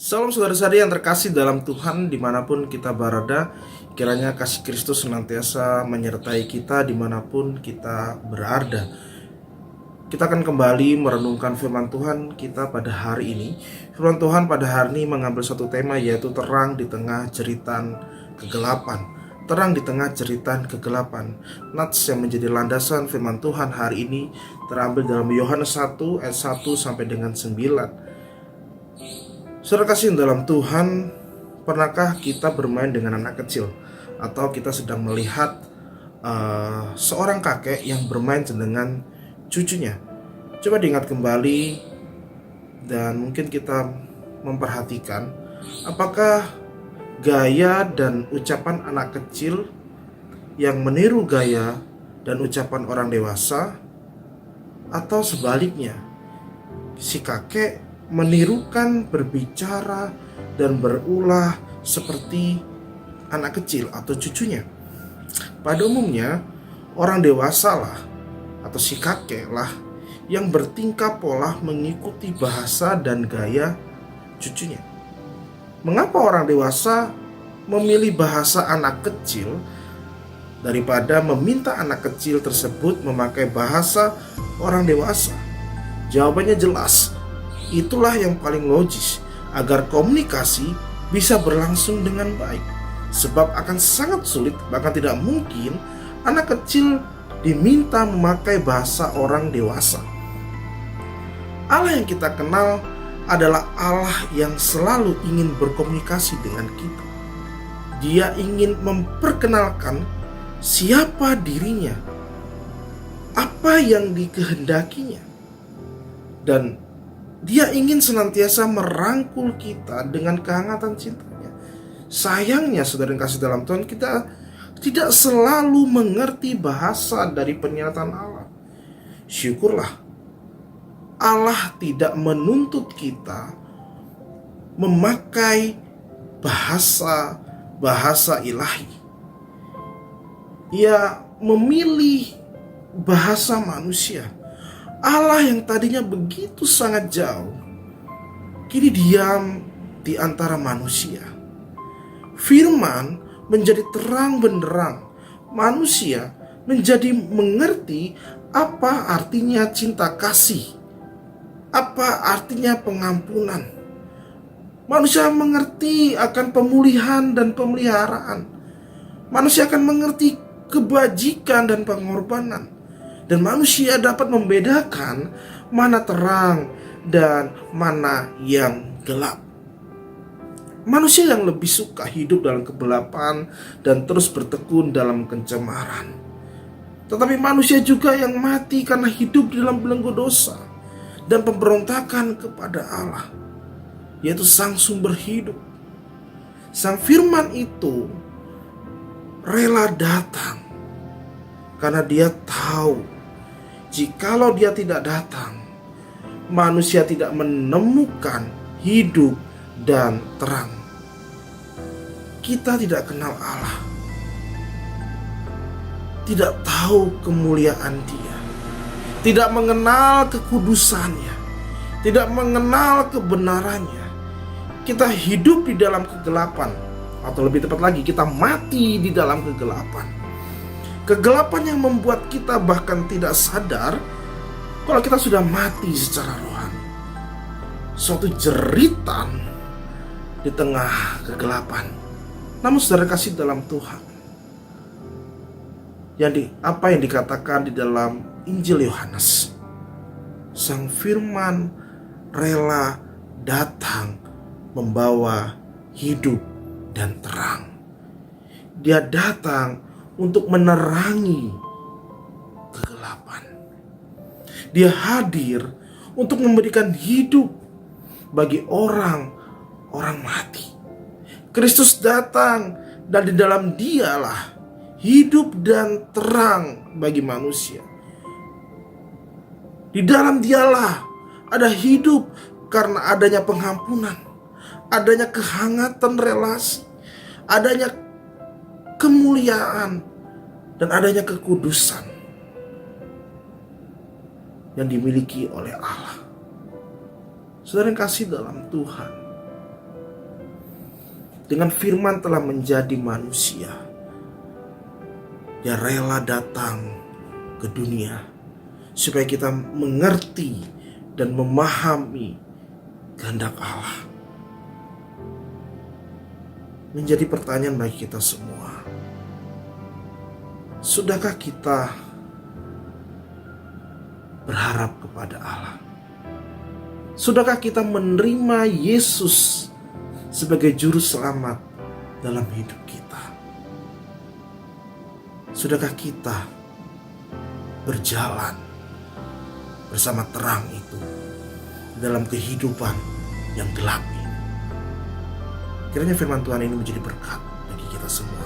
Salam saudara-saudari yang terkasih dalam Tuhan dimanapun kita berada. Kiranya kasih Kristus senantiasa menyertai kita dimanapun kita berada. Kita akan kembali merenungkan firman Tuhan kita pada hari ini. Firman Tuhan pada hari ini mengambil satu tema, yaitu terang di tengah jeritan kegelapan. Terang di tengah jeritan kegelapan. Nats yang menjadi landasan firman Tuhan hari ini terambil dalam Yohanes 1 ayat 1 sampai dengan 9. Saudara kasih dalam Tuhan, pernahkah kita bermain dengan anak kecil? Atau kita sedang melihat seorang kakek yang bermain dengan cucunya? Coba diingat kembali dan mungkin kita memperhatikan apakah gaya dan ucapan anak kecil yang meniru gaya dan ucapan orang dewasa, atau sebaliknya, si kakek menirukan berbicara dan berulah seperti anak kecil atau cucunya. Pada umumnya orang dewasa lah atau si kakek lah yang bertingkah pola mengikuti bahasa dan gaya cucunya. Mengapa orang dewasa memilih bahasa anak kecil daripada meminta anak kecil tersebut memakai bahasa orang dewasa? Jawabannya jelas. Itulah yang paling logis agar komunikasi bisa berlangsung dengan baik. Sebab akan sangat sulit, bahkan tidak mungkin anak kecil diminta memakai bahasa orang dewasa. Allah yang kita kenal adalah Allah yang selalu ingin berkomunikasi dengan kita. Dia ingin memperkenalkan siapa dirinya, apa yang dikehendakinya, dan Dia ingin senantiasa merangkul kita dengan kehangatan cintanya. Sayangnya saudara yang kasih dalam Tuhan, kita tidak selalu mengerti bahasa dari pernyataan Allah. Syukurlah Allah tidak menuntut kita memakai bahasa ilahi. Ia memilih bahasa manusia. Allah yang tadinya begitu sangat jauh, kini diam di antara manusia. Firman menjadi terang benderang. Manusia menjadi mengerti apa artinya cinta kasih, apa artinya pengampunan. Manusia mengerti akan pemulihan dan pemeliharaan. Manusia akan mengerti kebajikan dan pengorbanan. Dan manusia dapat membedakan mana terang dan mana yang gelap. Manusia yang lebih suka hidup dalam kegelapan dan terus bertekun dalam pencemaran. Tetapi manusia juga yang mati karena hidup di dalam belenggu dosa dan pemberontakan kepada Allah, yaitu Sang Sumber hidup. Sang Firman itu rela datang karena Dia tahu jikalau Dia tidak datang, manusia tidak menemukan hidup dan terang. Kita tidak kenal Allah, tidak tahu kemuliaan Dia, tidak mengenal kekudusannya, tidak mengenal kebenarannya. Kita hidup di dalam kegelapan, atau lebih tepat lagi, kita mati di dalam kegelapan. Kegelapan yang membuat kita bahkan tidak sadar kalau kita sudah mati secara rohani. Suatu jeritan di tengah kegelapan. Namun saudara kasih dalam Tuhan, apa yang dikatakan di dalam Injil Yohanes, Sang Firman rela datang membawa hidup dan terang. Dia datang untuk menerangi kegelapan. Dia hadir untuk memberikan hidup bagi orang mati. Kristus datang dan di dalam Dialah hidup dan terang bagi manusia. Di dalam Dialah ada hidup karena adanya pengampunan, adanya kehangatan relasi, adanya kemuliaan, dan adanya kekudusan yang dimiliki oleh Allah. Saudara yang kasih dalam Tuhan, dengan firman telah menjadi manusia. Dia rela datang ke dunia supaya kita mengerti dan memahami kehendak Allah. Menjadi pertanyaan bagi kita semua. Sudahkah kita berharap kepada Allah? Sudahkah kita menerima Yesus sebagai juru selamat dalam hidup kita? Sudahkah kita berjalan bersama terang itu dalam kehidupan yang gelap ini? Kiranya firman Tuhan ini menjadi berkat bagi kita semua.